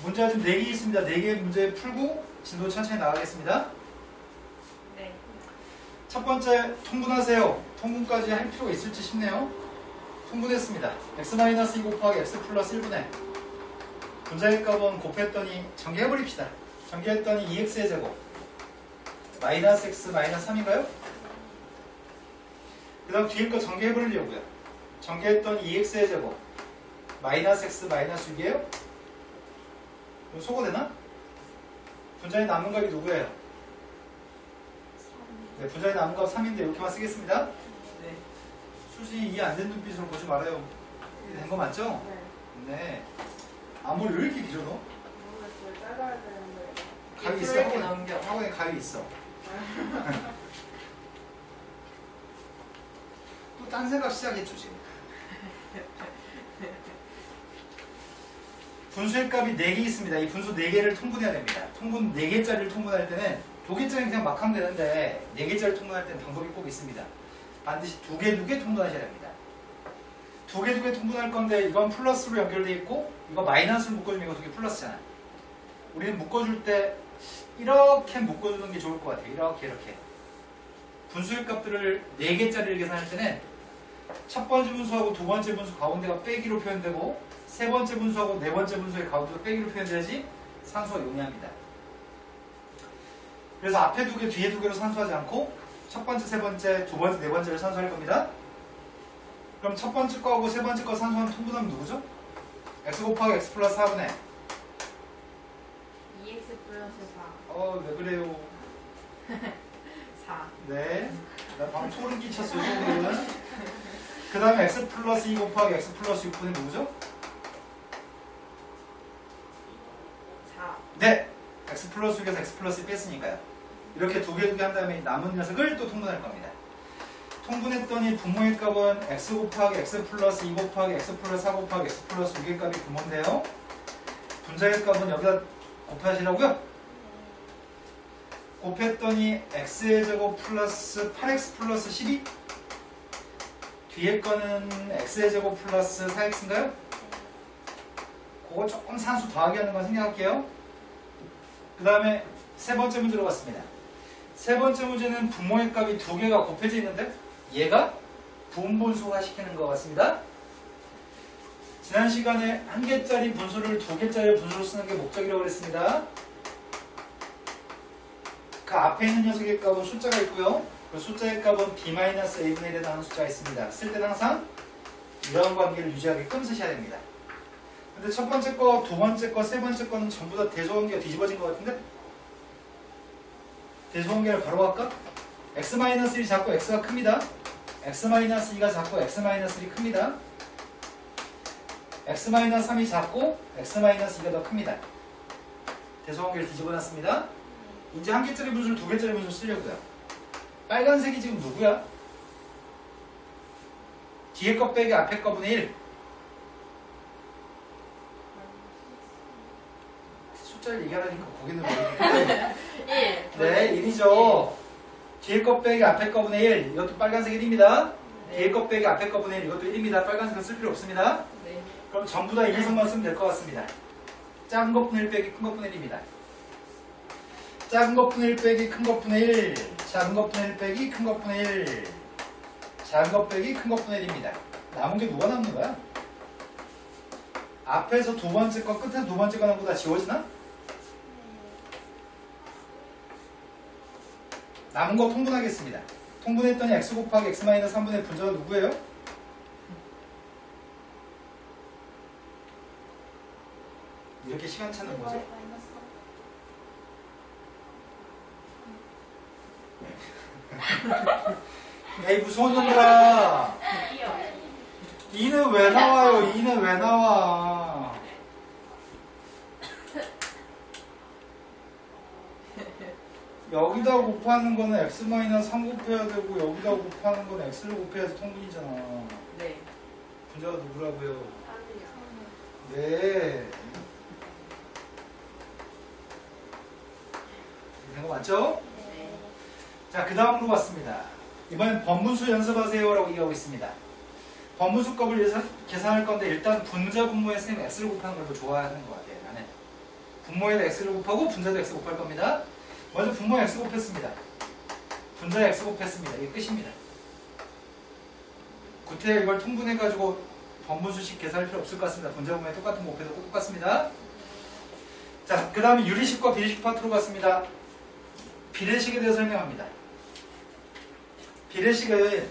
문제가 좀 4개 있습니다. 4개의 문제 풀고 진도 천천히 나가겠습니다. 네. 첫 번째 통분하세요. 통분까지 할 필요가 있을지 싶네요. 통분했습니다. x-2 곱하기 x 플러스 1분의 분자의 값은 곱했더니 전개해버립시다. 전개했더니 2x의 제곱 마이너스 x 마이너스 3인가요? 그 다음 뒤에 거 전개해버리려고요. 전개했더니 2x의 제곱 마이너스 x 마이너스 6이에요? 이거 소거되나? 분자에 남는 값이 누구예요? 네, 분자에 남은 값 3인데 이렇게만 쓰겠습니다. 네. 수진이 이해 안 된 눈빛으로 보지 말아요. 된 거 맞죠? 네. 앞머리 왜 이렇게 길어 너? 모르겠어요. 잘라야 되는데. 가위 있어? 이렇게 넘겨. 학원에 가위 있어. 또 딴 생각 시작했죠 지금. 분수의 값이 4개 있습니다. 이 분수 4개를 통분해야 됩니다. 통분 4개짜리를 통분할 때는 2개짜리는 그냥 막 하면 되는데 4개짜리를 통분할 때는 방법이 꼭 있습니다. 반드시 2개 통분하셔야 됩니다. 2개 통분할 건데 이건 플러스로 연결되어 있고 이거 마이너스로 묶어주면 이거 2개 플러스잖아. 우리는 묶어줄 때 이렇게 묶어주는 게 좋을 것 같아요. 이렇게 분수의 값들을 4개짜리를 계산할 때는 첫 번째 분수하고 두 번째 분수 가운데가 빼기로 표현되고 세 번째 분수하고 네 번째 분수의 가운데가 빼기로 표현돼야지 산수가 용이합니다. 그래서 앞에 2개 뒤에 2개로 산수하지 않고 첫 번째, 세 번째, 두 번째, 네 번째를 산수할 겁니다. 그럼 첫 번째 거하고 세 번째 거 산수하면 통분하면 누구죠? x 곱하기 x 플러스 4분의 2x 플러스 4. 왜 그래요? 4. 네. 나 방금 소름 끼쳤어요, 소름. 그 다음에 x 플러스 2 곱하기 x 플러스 6분의 누구죠? 4. 네! x 플러스 6에서 x 플러스 2 뺐으니까요. 이렇게 2개 한 다음에 남은 녀석을 또 통분할 겁니다. 통분했더니 분모의 값은 x 곱하기 x 플러스 2 곱하기 x 플러스 4 곱하기 x 플러스 6의 값이 분모인데요. 분자의 값은 여기다 곱하시라고요? 곱했더니 x의 제곱 플러스 8x 플러스 12 뒤에 거는 x의 제곱 플러스 4x인가요? 그거 조금 산수 더하기 하는 건 생각할게요. 그 다음에 세 번째 문제로 갔습니다. 세 번째 문제는 분모의 값이 2개가 곱해져 있는데 얘가 분분수화 시키는 것 같습니다. 지난 시간에 1개짜리 분수를 2개짜리 분수로 쓰는 게 목적이라고 그랬습니다. 그 앞에 있는 녀석의 값은 숫자가 있고요. 그 숫자의 값은 b-a분의 1이라는 숫자가 있습니다. 쓸 때는 항상 이런 관계를 유지하게끔 쓰셔야 됩니다. 근데 첫 번째 거, 두 번째 거, 세 번째 거는 전부 다 대소관계가 뒤집어진 것 같은데? 대소관계를 바로 할까? x-1이 작고 x가 큽니다. x-2가 작고 x-1이 큽니다. x-3이 작고 x-2가 더 큽니다. 대소관계를 뒤집어놨습니다. 이제 1개짜리 분수를 2개짜리 분수를 쓰려고요. 빨간색이 지금 누구야? 뒤에 거 빼기 앞에 거분의 1. 숫자를 얘기하라니까 거기는 왜 1. 네, 1이죠. 뒤에 거 빼기 앞에 거분의 1. 이것도 빨간색 1입니다. 뒤에 거 빼기 앞에 거분의 1. 이것도 1입니다. 빨간색은 쓸 필요 없습니다. 네. 그럼 전부 다 이 녀석만 쓰면 될 것 같습니다. 작은 것분의 1 빼기 큰 것분의 1입니다. 작은 것분의 1 빼기 큰 것분의 1. 작은 것분의 1 빼기 큰 것분의 1. 작은 것 빼기 큰 것분의 1입니다. 남은 게 누가 남는 거야? 앞에서 두 번째 거, 끝에서 두 번째 거 남고 다 지워지나? 남은 거 통분하겠습니다. 통분했더니 x 곱하기 x-3분의 분자가 누구예요? 이렇게 시간 찾는 거죠? 에이 무서운 놈들아. 2는 왜 나와요? 2는 왜 나와? 여기다 곱하는 거는 x-3 곱해야 되고 여기다 곱하는 거는 x를 곱해야지 통분이잖아. 네. 분자가 누구라고요? 네. 된 거 맞죠? 네. 자, 그 다음으로 왔습니다. 이번엔 번분수 연습하세요 라고 얘기하고 있습니다. 번분수 값을 계산할 건데 일단 분자 분모에 선생님 x를 곱하는 걸 더 좋아하는 것 같아요. 나는 분모에다 x를 곱하고 분자도 x 곱할 겁니다. 먼저 분모에 x 곱했습니다. 분자에 x 곱했습니다. 이게 끝입니다. 구태 이걸 통분해가지고 번분수식 계산할 필요 없을 것 같습니다. 분자 분모에 똑같은 거 곱해도 똑같습니다. 자, 그 다음에 유리식과 비례식 파트로 갔습니다. 비례식에 대해서 설명합니다. 비례식은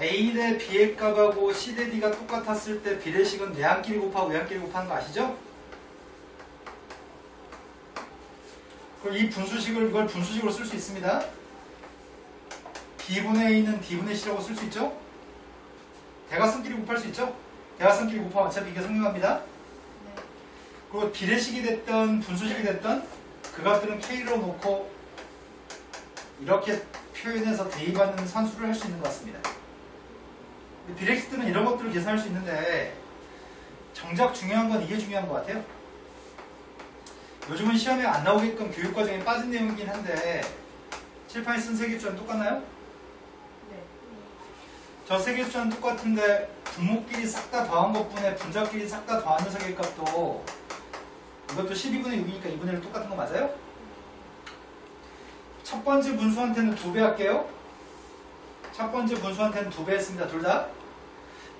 A 대 B의 값하고 C 대 D가 똑같았을 때 비례식은 내항끼리 곱하고 외항끼리 곱하는 거 아시죠? 그럼 이 분수식을 이걸 분수식으로 쓸 수 있습니다. B분의 A는 D분의 C라고 쓸 수 있죠? 대각선끼리 곱할 수 있죠? 대각선끼리 곱하면 어차피 이게 성립합니다. 네. 그리고 비례식이 됐던 분수식이 됐던 그 값들은 K로 놓고 이렇게 표현해서 대입하는 산수를 할 수 있는 것 같습니다. 비례식들은 이런 것들을 계산할 수 있는데 정작 중요한 건 이게 중요한 것 같아요. 요즘은 시험에 안 나오게끔 교육과정에 빠진 내용이긴 한데 칠판에 쓴 세계수는 똑같나요? 네. 저 세계수는 똑같은데 분모끼리 싹 다 더한 것뿐에 분자끼리 싹 다 더한 녀석의 값도 이것도 12분의 6이니까 2분의 1 똑같은 거 맞아요? 첫 번째 분수한테는 2배 할게요. 첫 번째 분수한테는 2배 했습니다. 둘 다.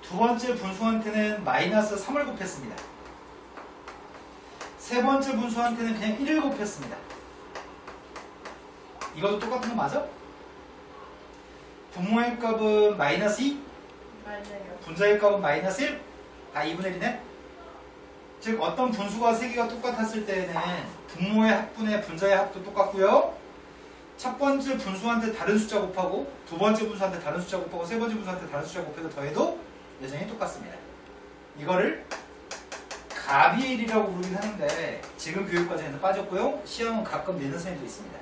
두 번째 분수한테는 마이너스 3을 곱했습니다. 세 번째 분수한테는 그냥 1을 곱했습니다. 이것도 똑같은 거 맞아? 분모의 값은 마이너스 2, 맞아요. 분자의 값은 마이너스 1, 다 2분의 1이네? 즉 어떤 분수가 세 개가 똑같았을 때에는 분모의 합분의 분자의 합도 똑같고요. 첫 번째 분수한테 다른 숫자 곱하고 두 번째 분수한테 다른 숫자 곱하고 세 번째 분수한테 다른 숫자 곱해도 더해도 여전히 똑같습니다. 이거를 가비엘이라고 부르긴 하는데 지금 교육과정에서 빠졌고요. 시험은 가끔 내는 선생님도 있습니다.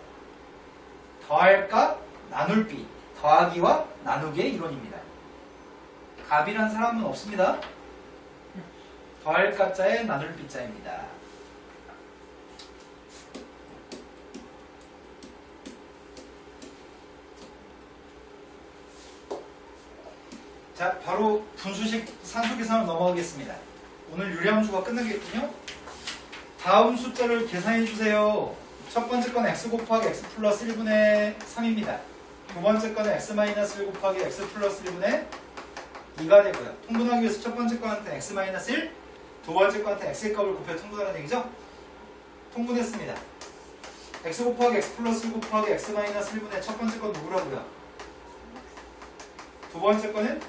더할까 나눌비, 더하기와 나누기의 이론입니다. 갑이란 사람은 없습니다. 더할 가짜에 나눌 비자입니다. 자, 바로 분수식 산수 계산으로 넘어가겠습니다. 오늘 유리함수가 끝나겠군요. 다음 숫자를 계산해 주세요. 첫 번째 건 x 곱하기 x 플러스 1분의 3입니다. 두 번째 거는 x 마이너스 1 곱하기 x 플러스 1분의 2가 되고요. 통분하기 위해서 첫 번째 거한테 x 마이너스 1, 두 번째 거한테 x의 값을 곱해 통분하는 얘기죠. 통분했습니다. x 곱하기 x 플러스 1 곱하기 x 마이너스 1분의 첫 번째 건 누구라고요? 두 번째 거는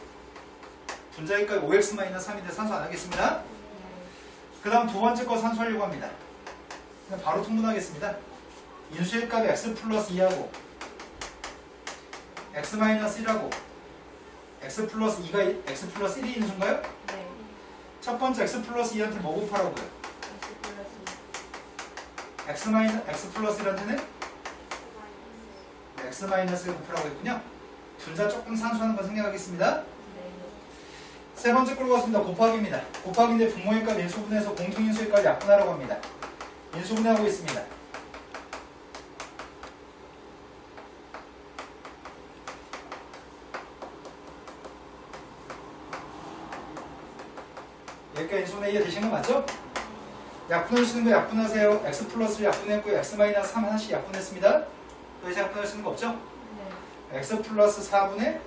분자의 값이 5x 마이너스 3인데 산수 안 하겠습니다. 그 다음 두 번째 거 산수하려고 합니다. 그냥 바로 통분하겠습니다. 인수의 값이 x 플러스 2하고 x 마이너스 1하고 x 플러스 2가 x 플러스 1이 인수인가요? 네. 첫 번째 x 플러스 2한테 뭐 곱하라고요? X 플러스 x 플러스 1한테는 x 마이너스 1 곱하라고 했군요. 분자 조금 산수하는 거 생략하겠습니다. 네. 세 번째 걸로 갔습니다. 곱하기입니다. 곱하기인데 분모의 값 인수분해해서 공통인수의 값 약분하라고 합니다. 인수분해하고 있습니다. 여기까지 인수분해 이해되시는 거 맞죠? 약분하시는 거 약분하세요. x 플러스를 약분했고요. x 마이너스 3 하나씩 약분했습니다. 더 이상 약분하시는 거 없죠? 네. x 플러스 4분의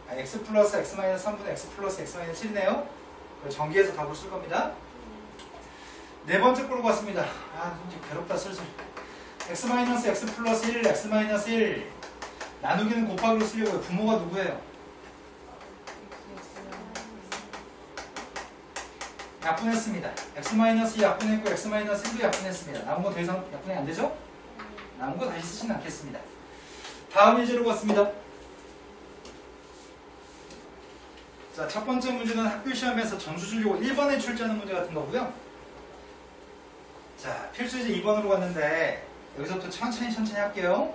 x 플러스 x 마이너스 3분의 x 플러스 x 마이너스 7이네요. 전기해서 답을 쓸 겁니다. 네 번째 걸로 갔습니다. 아, 이제 괴롭다 슬슬. x 마이너스 x 플러스 1, x 마이너스 1 나누기는 곱하기로 쓰려고요. 부모가 누구예요? 약분했습니다. x 마이너스 2 약분했고 x 마이너스 1도 약분했습니다. 남은 거 더 이상 약분이 안 되죠? 남은 거 다시 쓰지는 않겠습니다. 다음 예제로 갔습니다. 자, 첫 번째 문제는 학교 시험에서 점수 주려고 1번에 출제하는 문제 같은 거고요. 자, 필수제 2번으로 갔는데 여기서부터 천천히 할게요.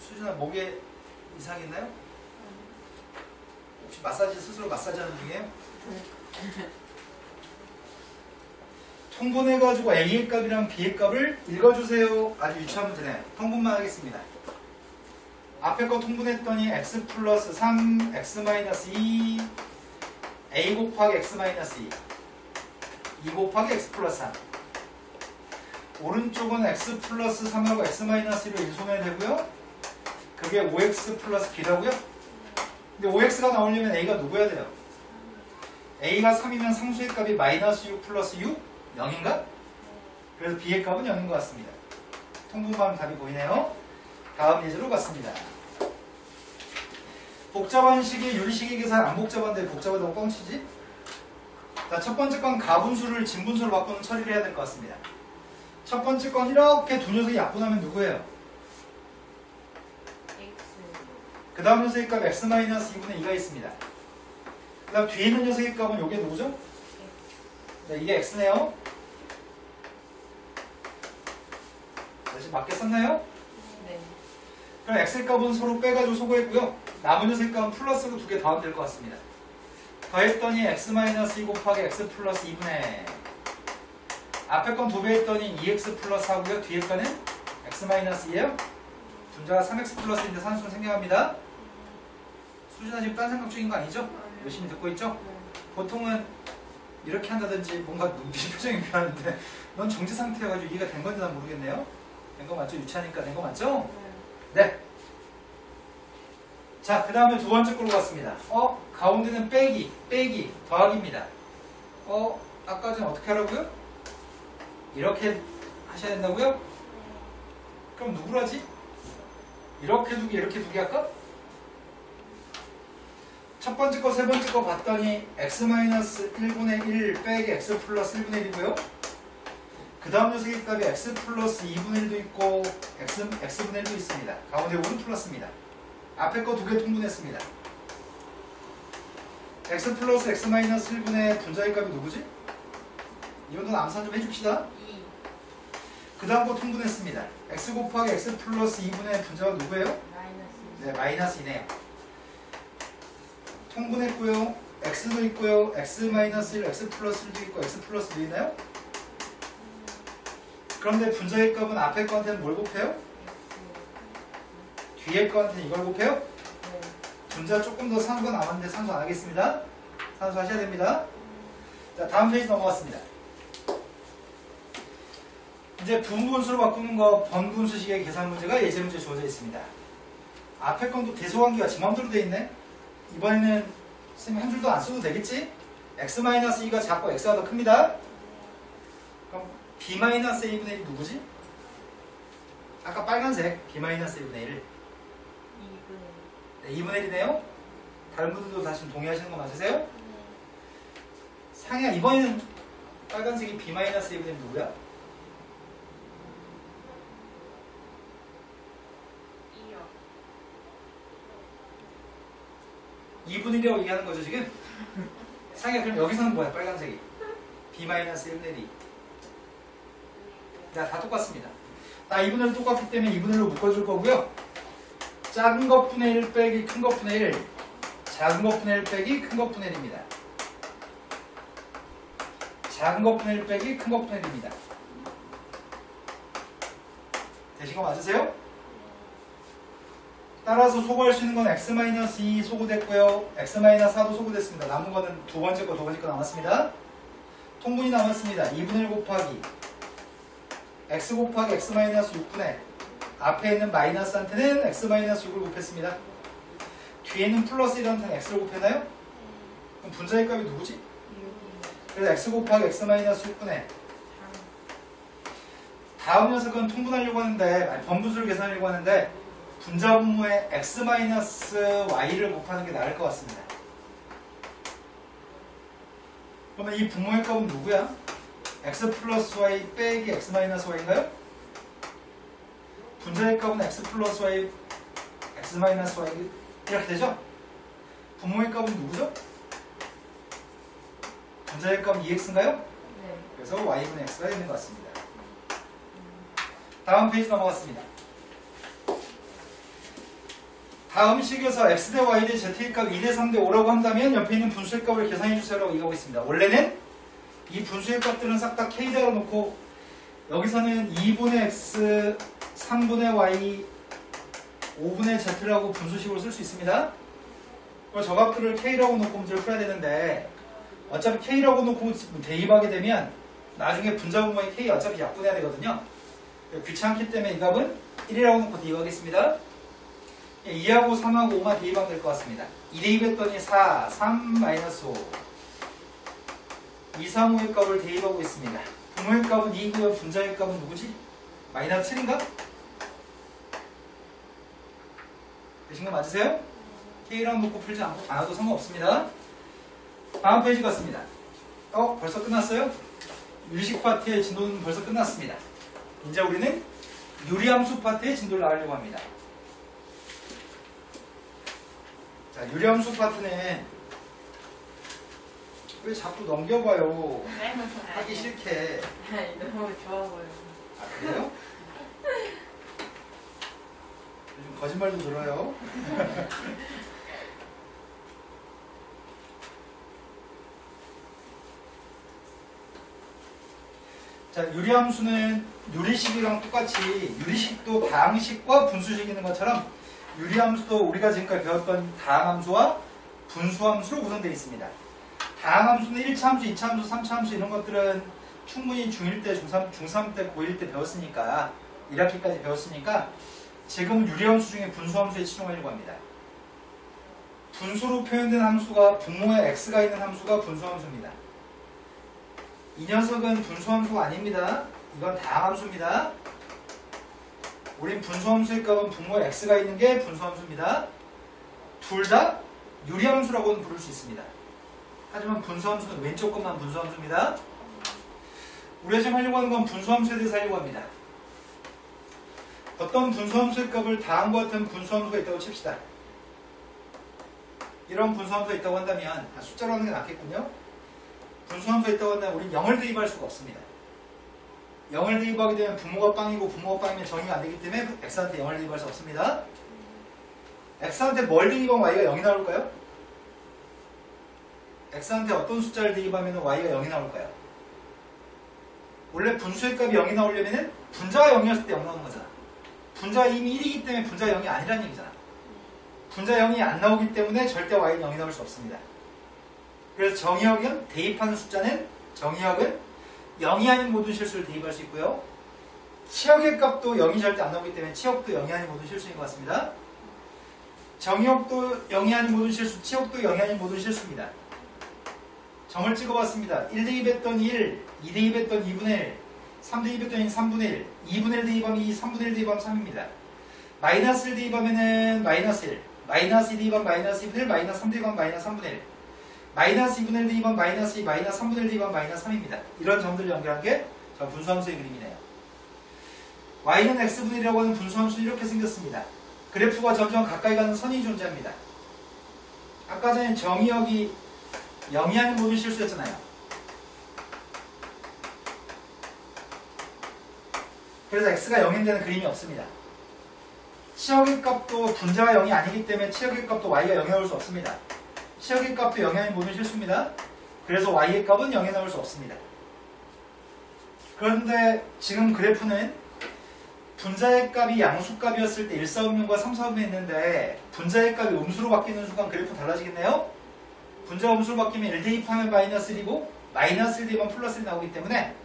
수준아, 목에 이상이 있나요? 혹시 마사지 스스로 마사지 하는 중이에요? 통분해가지고 A의 값이랑 B의 값을 읽어주세요. 아주 유치한 문제네요. 통분만 하겠습니다. 앞에 거 통분했더니 x 플러스 3, x 마이너스 2, a 곱하기 x 마이너스 2 곱하기 x 플러스 3 오른쪽은 x 플러스 3하고 x 마이너스 1로 일송해야 되고요. 그게 5x 플러스 b라고요? 근데 5x가 나오려면 a가 누구야 돼요? a가 3이면 상수의 값이 마이너스 6 플러스 6? 0인가? 그래서 b의 값은 0인 것 같습니다. 통분하면 답이 보이네요. 다음 예제로 갔습니다. 복잡한 식이 유리식의 계산 안 복잡한데 복잡하다고 뻥치지? 자, 첫 번째 건 가분수를 진분수로 바꾸는 처리를 해야 될 것 같습니다. 첫 번째 건 이렇게 두 녀석이 약분하면 누구예요? X. 그 다음 녀석의 값 x-2분의 2가 있습니다. 그 다음 뒤에 있는 녀석의 값은 요게 누구죠? 네, 이게 x네요. 다시 맞게 썼나요? 네. 그럼 x의 값은 서로 빼가지고 소거했고요. 남은 녀석의 값은 플러스로 두 개 더하면 될 것 같습니다. 더했더니 x-2 곱하기 x 플러스 2분의 앞에 건 2배 했더니 2x 플러스 하고요. 뒤에 거는 x-2예요. 분자가 3x 플러스인데 산수는 생략합니다. 수진아 지금 딴 생각 중인 거 아니죠? 열심히 듣고 있죠? 보통은 이렇게 한다든지 뭔가 눈빛 표정이 변하는데 넌 정지 상태여가지고 이해가 된 건지 난 모르겠네요. 된 거 맞죠? 유치하니까 된 거 맞죠? 네. 자, 그 다음에 두 번째 걸로 갔습니다. 가운데는 빼기, 더하기입니다. 아까 전에 어떻게 하라고요? 이렇게 하셔야 된다고요? 그럼 누구라지? 이렇게 두기, 이렇게 두기 할까? 첫 번째 거, 세 번째 거 봤더니 x-1분의 1 빼기 x 플러스 1분의 1이고요. 그 다음 녀석의 값이 x 플러스 2분의 1도 있고 x분의 1도 있습니다. 가운데 5는 플러스입니다. 앞에 거 두 개 통분했습니다. x 플러스 x 마이너스 1분의 분자의 값이 누구지? 이런 암산 좀 해줍시다. 2. 그 다음 거 통분했습니다. x 곱하기 x 플러스 2분의 분자가 누구예요? 마이너스. 네, 마이너스 2네요. 통분했고요. x도 있고요. x 마이너스 1, x 플러스 1도 있고 x 플러스 2도 있나요? 그런데 분자의 값은 앞에 거한테는 뭘 곱해요? 뒤에 거한테는 이걸 곱해요? 네. 분자 조금 더 산수가 남았는데 산수 안 하겠습니다. 산수 하셔야 됩니다. 자, 다음 페이지 넘어갔습니다. 이제 분분수로 바꾸는 거 번분수식의 계산 문제가 예제 문제 주어져 있습니다. 앞에 건 또 대소관계가 지 맘대로 돼 있네. 이번에는 선생님 한 줄도 안 써도 되겠지? x-2가 작고 x가 더 큽니다. 그럼 b-a분의 1이 누구지? 아까 빨간색 b-a분의 1 2분. 네, 2분의 1이네요. 다른 분들도 다시 동의하시는 거 맞으세요? 상이야, 이번에는 빨간색이 b-a분의 1 누구야? 2요. 2분의 1이라고 얘기하는 거죠 지금? 상이야, 그럼 여기서는 뭐야 빨간색이? b-1분의 2. 자, 다 똑같습니다. 나 2분의 1 똑같기 때문에 2분의 1로 묶어줄 거고요. 작은 것분의 1 빼기 큰 것분의 1, 작은 것분의 1 빼기 큰 것분의 1입니다. 작은 것분의 1 빼기 큰 것분의 1입니다. 되신 거 맞으세요? 따라서 소거할 수 있는 건 x-2 소거됐고요. x-4도 소거됐습니다. 남은 거는 두 번째 거 남았습니다. 통분이 남았습니다. 2분의 1 곱하기 x 곱하기 x-6분의 앞에 있는 마이너스한테는 x-6을 곱했습니다. 뒤에는 플러스 1한테는 x를 곱했나요? 그럼 분자의 값이 누구지? 6. 그래서 x 곱하기 x-6분의 다음 녀석은 통분하려고 하는데 번분수를 계산하려고 하는데 분자 분모에 x-y를 곱하는 게 나을 것 같습니다. 그러면 이 분모의 값은 누구야? x 플러스 y 빼기 x 마이너스 y인가요? 분자의 값은 x 플러스 y, x 마이너스 y 이렇게 되죠? 분모의 값은 누구죠? 분자의 값은 2x인가요? 네. 그래서 y분의 x가 되는 것 같습니다. 다음 페이지 넘어갔습니다. 다음 식에서 x 대 y 대 z의 값 2대 3대 5라고 한다면 옆에 있는 분수의 값을 계산해 주세요라고 얘기하고 있습니다. 원래는 이 분수의 값들은 싹 다 k대로 놓고 여기서는 2분의 x, 3분의 y, 5분의 z라고 분수식으로 쓸 수 있습니다. 그럼 저 값들을 k라고 놓고 문제를 풀어야 되는데 어차피 K라고 놓고 대입하게 되면 나중에 분자분모의 K 어차피 약분해야 되거든요. 귀찮기 때문에 이 값은 1이라고 놓고 대입하겠습니다. 2하고 3하고 5만 대입하면 될 것 같습니다. 2 대입했더니 4, 3, 마이너스 5. 2, 3, 5의 값을 대입하고 있습니다. 분모의 값은 2고요. 분자의 값은 누구지? 마이너스 7인가? 되신 거 맞으세요? K랑 놓고 풀지 않아도 상관없습니다. 다음 페이지 같습니다. 벌써 끝났어요? 유리식 파트의 진도는 벌써 끝났습니다. 이제 우리는 유리함수 파트의 진도를 나가려고 합니다. 자, 유리함수 파트는 왜 자꾸 넘겨봐요? 하기 싫게. 너무 좋아 보여. 아, 그래요? 요즘 거짓말도 들어요. 자, 유리함수는 유리식이랑 똑같이 유리식도 다항식과 분수식 있는 것처럼 유리함수도 우리가 지금까지 배웠던 다항함수와 분수함수로 구성되어 있습니다. 다항함수는 1차 함수, 2차 함수, 3차 함수 이런 것들은 충분히 중1 때, 중3 때, 고1 때 배웠으니까 1학기까지 배웠으니까 지금은 유리함수 중에 분수함수에 치중하려고 합니다. 분수로 표현된 함수가 분모에 x가 있는 함수가 분수함수입니다. 이 녀석은 분수함수가 아닙니다. 이건 다항함수입니다. 우린 분수함수의 값은 분모에 x가 있는 게 분수함수입니다. 둘 다 유리함수라고는 부를 수 있습니다. 하지만 분수함수는 왼쪽 것만 분수함수입니다. 우리가 지금 하려고 하는 건 분수함수에 대해서 하려고 합니다. 어떤 분수함수의 값을 다음과 같은 분수함수가 있다고 칩시다. 이런 분수함수가 있다고 한다면 숫자로 하는 게 낫겠군요. 분수함수가 있다고 한다면 우리는 0을 대입할 수가 없습니다. 0을 대입하게 되면 분모가 빵이고 분모가 빵이면 정의가 안 되기 때문에 x한테 0을 대입할 수 없습니다. x한테 뭘 대입하면 y가 0이 나올까요? x한테 어떤 숫자를 대입하면 y가 0이 나올까요? 원래 분수의 값이 0이 나오려면 분자가 0이었을 때 0 나오는 거잖아. 분자가 이미 1이기 때문에 분자가 0이 아니라는 얘기잖아. 분자 0이 안 나오기 때문에 절대 y는 0이 나올 수 없습니다. 그래서 정의역은 대입하는 숫자는 정의역은 0이 아닌 모든 실수를 대입할 수 있고요. 치역의 값도 0이 절대 안 나오기 때문에 치역도 0이 아닌 모든 실수인 것 같습니다. 정의역도 0이 아닌 모든 실수, 치역도 0이 아닌 모든 실수입니다. 점을 찍어봤습니다. 1 대입했던 1, 2 대입했던 2분의 1, 3 대입했던 3분의 1, 2분의 1 대입하면 2, 3분의 1 대입하면 3입니다. 마이너스 1 대입하면 마이너스 1, 마이너스 2 대입하면 마이너스 2분의 1, 마이너스 3 대입하면 마이너스 3분의 1, 마이너스 2분의 1 대입하면 마이너스 2, 마이너스 3분의 1 대입하면 마이너스 3입니다. 이런 점들을 연결한 게 저 분수함수의 그림이네요. y는 x분의 1이라고 하는 분수함수는 이렇게 생겼습니다. 그래프가 점점 가까이 가는 선이 존재합니다. 아까 전에 정의역이 0이 아닌 모든 실수였잖아요. 그래서 x가 0인 데는 그림이 없습니다. 치역의 값도 분자가 0이 아니기 때문에 치역의 값도 y가 0에 나올 수 없습니다. 치역의 값도 0이 아닌 모든 실수입니다. 그래서 y의 값은 0에 나올 수 없습니다. 그런데 지금 그래프는 분자의 값이 양수값이었을 때 1, 4분면과 3, 4분면 있는데 분자의 값이 음수로 바뀌는 순간 그래프 달라지겠네요? 분자가 음수로 바뀌면 1 대입하면 마이너스 1이고 마이너스 1 대입하면 플러스 1이 나오기 때문에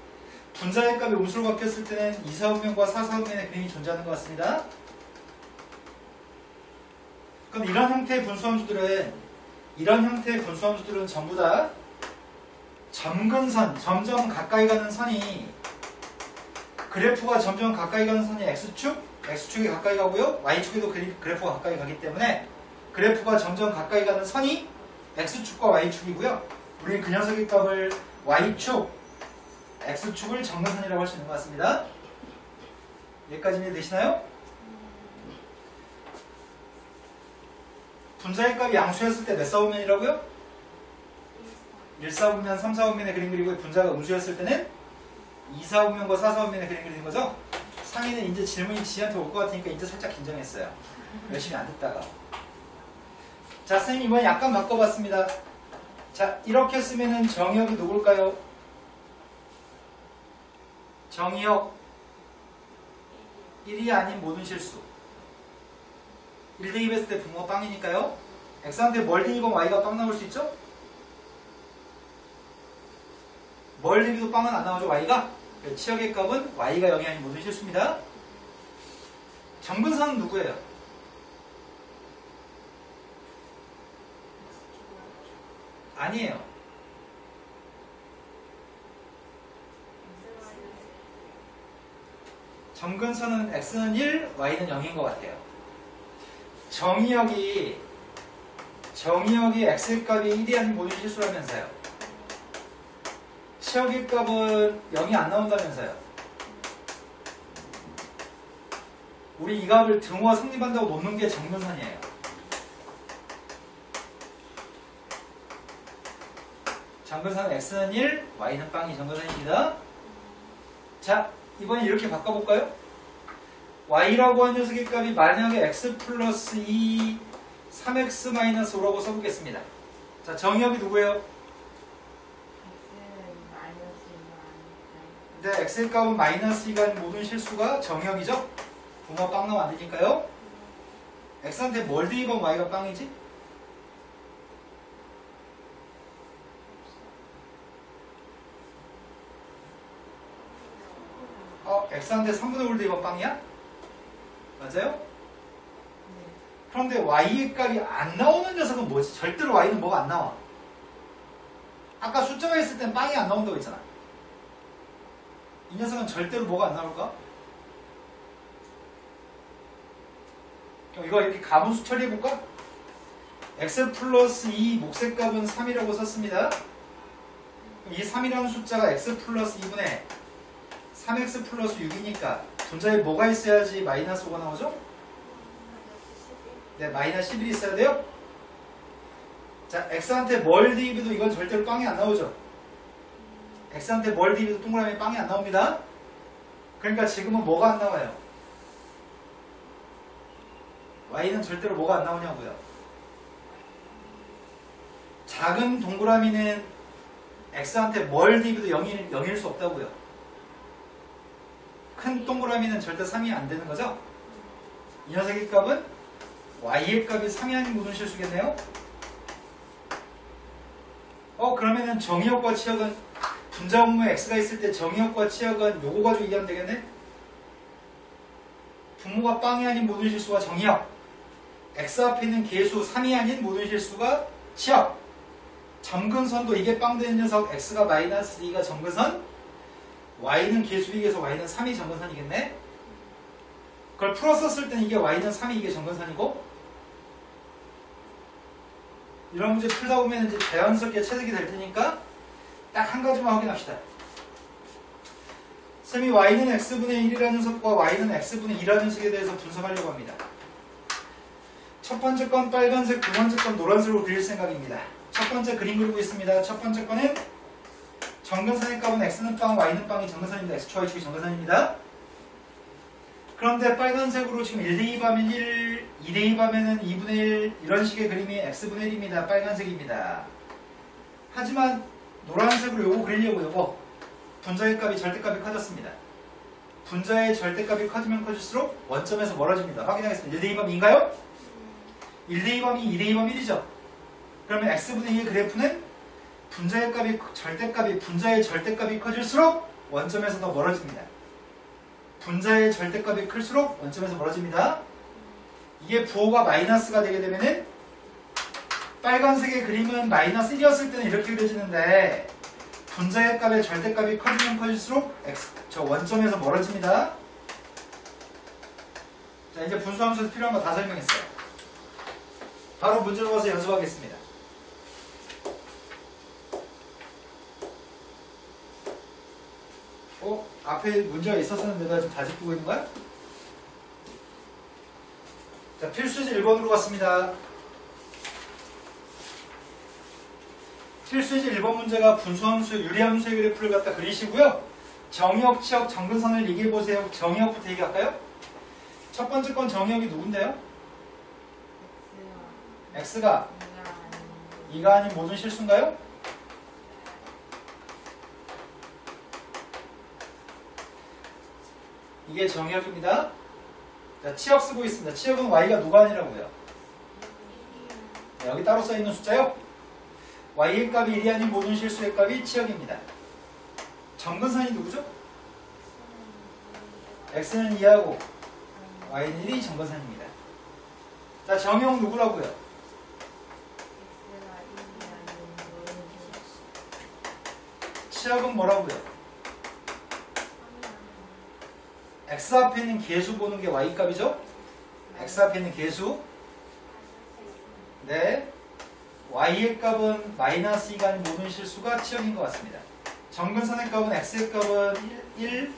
분자의 값이 음수로 바뀌었을 때는 2, 4분면과 4, 4분면의 그림이 존재하는 것 같습니다. 그럼 이런 형태의 분수함수들은 전부 다 점근선, 점점 가까이 가는 선이 그래프가 점점 가까이 가는 선이 X축이 가까이 가고요. Y축에도 그래프가 가까이 가기 때문에 그래프가 점점 가까이 가는 선이 X축과 Y축이고요. 우리는 그 녀석의 값을 Y축, X축을 점근선이라고 할 수 있는 것 같습니다. 여기까지 이해되시나요? 분자의 값이 양수였을 때 몇 사분면이라고요? 1, 4분면, 3, 4분면의 그림 그리고 분자가 음수였을 때는 2, 4분면과 4, 4분면의 그림 그리는 거죠? 상의는 이제 질문이 지한테 올 것 같으니까 이제 살짝 긴장했어요. 열심히 안 듣다가. 자, 선생님 이번에 약간 바꿔봤습니다. 자, 이렇게 쓰면은 정의역이 누굴까요? 정의역 1이 아닌 모든 실수. 1 대입했을 때 분모가 빵이니까요. x한테 뭘 대입하면 y가 빵 나올 수 있죠? 뭘 대비도 빵은 안 나오죠, y가? 치역의 값은 y가 0이 아닌 모든 실수입니다. 정근선은 누구예요? 아니에요. 정근선은 x는 1, y는 0인 것 같아요. 정의역이 x의 값이 1이 아닌 모든 실수라면서요. 치역의 값은 0이 안 나온다면서요. 우리 이 값을 등호가 성립한다고 놓는 게 정근선이에요. 정근선은 x는 1, y는 빵이 정근선입니다. 자, 이번에 이렇게 바꿔볼까요? y라고 하는 녀석의 값이 만약에 x 플러스 2, 3x 마이너스 5라고 써보겠습니다. 자, 정의역이 누구예요? 근데 x의 값은 마이너스 2가 아닌 모든 실수가 정의역이죠? 분모가 빵 나오면 안 되니까요. x한테 뭘 대입하면 y가 빵이지? x한테 3분의 5를 대입하면 빵이야? 맞아요? 그런데 y의 값이 안 나오는 녀석은 뭐지? 절대로 y는 뭐가 안 나와. 아까 숫자가 있을 땐 빵이 안 나온다고 했잖아. 이 녀석은 절대로 뭐가 안 나올까? 그럼 이거 이렇게 가분수 처리해볼까? x 플러스 2 몫의 값은 3이라고 썼습니다. 그럼 이 3이라는 숫자가 x 플러스 2분의 3x 플러스 6이니까 분자에 뭐가 있어야지 마이너스 5가 나오죠? 네, 마이너스 11이 있어야 돼요. 자, x한테 뭘 대입해도 이건 절대로 빵이 안 나오죠. x한테 뭘 대입해도 동그라미 빵이 안 나옵니다. 그러니까 지금은 뭐가 안 나와요? y는 절대로 뭐가 안 나오냐고요. 작은 동그라미는 x한테 뭘 대입해도 0일 수 없다고요. 큰 동그라미는 절대 3이 안 되는 거죠. 이 녀석의 값은 y의 값이 3이 아닌 모든 실수겠네요. 그러면은 정의역과 치역은 분자 분모에 x가 있을 때 정의역과 치역은 요거 가지고 이해하면 되겠네. 분모가 빵이 아닌 모든 실수가 정의역, x 앞에 있는 계수 3이 아닌 모든 실수가 치역. 점근선도 이게 빵 되는 녀석 x가 마이너스 2가 점근선, y는 계수 2에서 y는 3이 점근선이겠네. 그걸 풀었었을 때는 이게 y는 3이 이게 점근선이고, 이런 문제 풀다 보면 이제 자연스럽게 체득이 될 테니까 딱 한 가지만 확인합시다. 쌤이 y는 x분의 1이라는 녀석과 y는 x분의 2라는 녀석에 대해서 분석하려고 합니다. 첫 번째 건 빨간색, 두 번째 건 노란색으로 그릴 생각입니다. 첫 번째 그림 그리고 있습니다. 첫 번째 거는 정근선의 값은 x는 빵, y는 빵이 정근선입니다. x축, y축이 정근선입니다. 그런데 빨간색으로 지금 1대2 하면 1, 2대2 하면 2분의 1 이런 식의 그림이 x분의 1입니다. 빨간색입니다. 하지만 노란색으로 요거 그리려고 요거 분자의 값이 절대값이 커졌습니다. 분자의 절대값이 커지면 커질수록 원점에서 멀어집니다. 확인하겠습니다. 1대2 하면 2인가요? 1대2 하면 2, 2대2 하면 1이죠. 그러면 x분의 2의 그래프는 분자의 절대값이 커질수록 원점에서 더 멀어집니다. 분자의 절대값이 클수록 원점에서 멀어집니다. 이게 부호가 마이너스가 되게 되면은 빨간색의 그림은 마이너스 1이었을 때는 이렇게 그려지는데 분자의 값의 절대값이 커지면 커질수록 저 원점에서 멀어집니다. 자, 이제 분수함수에서 필요한 거 다 설명했어요. 바로 문제로 가서 연습하겠습니다. 앞에 문제가 있었었는데 내가 지금 다 짚고 있는 거야? 자, 필수지 1번으로 갔습니다. 필수지 1번 문제가 분수함수, 유리함수의 그래프를 갖다 그리시고요. 정의역, 치역, 정근선을 얘기해보세요. 정의역부터 얘기할까요? 첫 번째 건 정의역이 누군데요? x가 2가 아닌 모든 실수인가요? 이게 정의역입니다. 자, 치역 쓰고 있습니다. 치역은 y가 누가 아니라고요? 네, 여기 따로 써있는 숫자요. y의 값이 1이 아닌 모든 실수의 값이 치역입니다. 점근선이 누구죠? x는 2하고 y는 1이 점근선입니다. 자, 정형 누구라고요? 치역은 뭐라고요? x 앞에 있는 계수 보는 게 y 값이죠? x 앞에 있는 계수. 네. y의 값은 마이너스 2가 아닌 모든 실수가 치역인 것 같습니다. 점근선의 값은 x의 값은 1,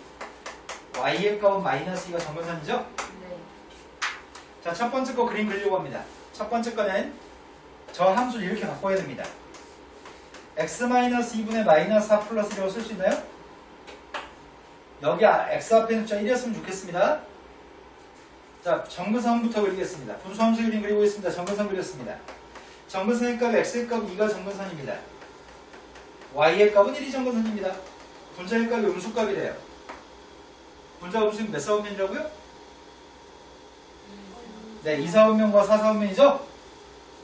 y의 값은 마이너스 2가 점근선이죠? 네. 자, 첫 번째 거 그림 그리려고 합니다. 첫 번째 거는 저 함수를 이렇게 바꿔야 됩니다. x-2분의 마이너스 4 플러스 1이라고 쓸 수 있나요? 여기 x 앞에 숫자 1이었으면 좋겠습니다. 자, 점근선부터 그리겠습니다. 분수함수 그림 그리고 있습니다. 점근선 그렸습니다. 점근선의 값, x의 값 2가 점근선입니다. y의 값은 1이 점근선입니다. 분자의 값이 음수값이래요. 분자 음수는 몇 사분면이라고요? 네, 2, 4분면과 4, 4분면이죠?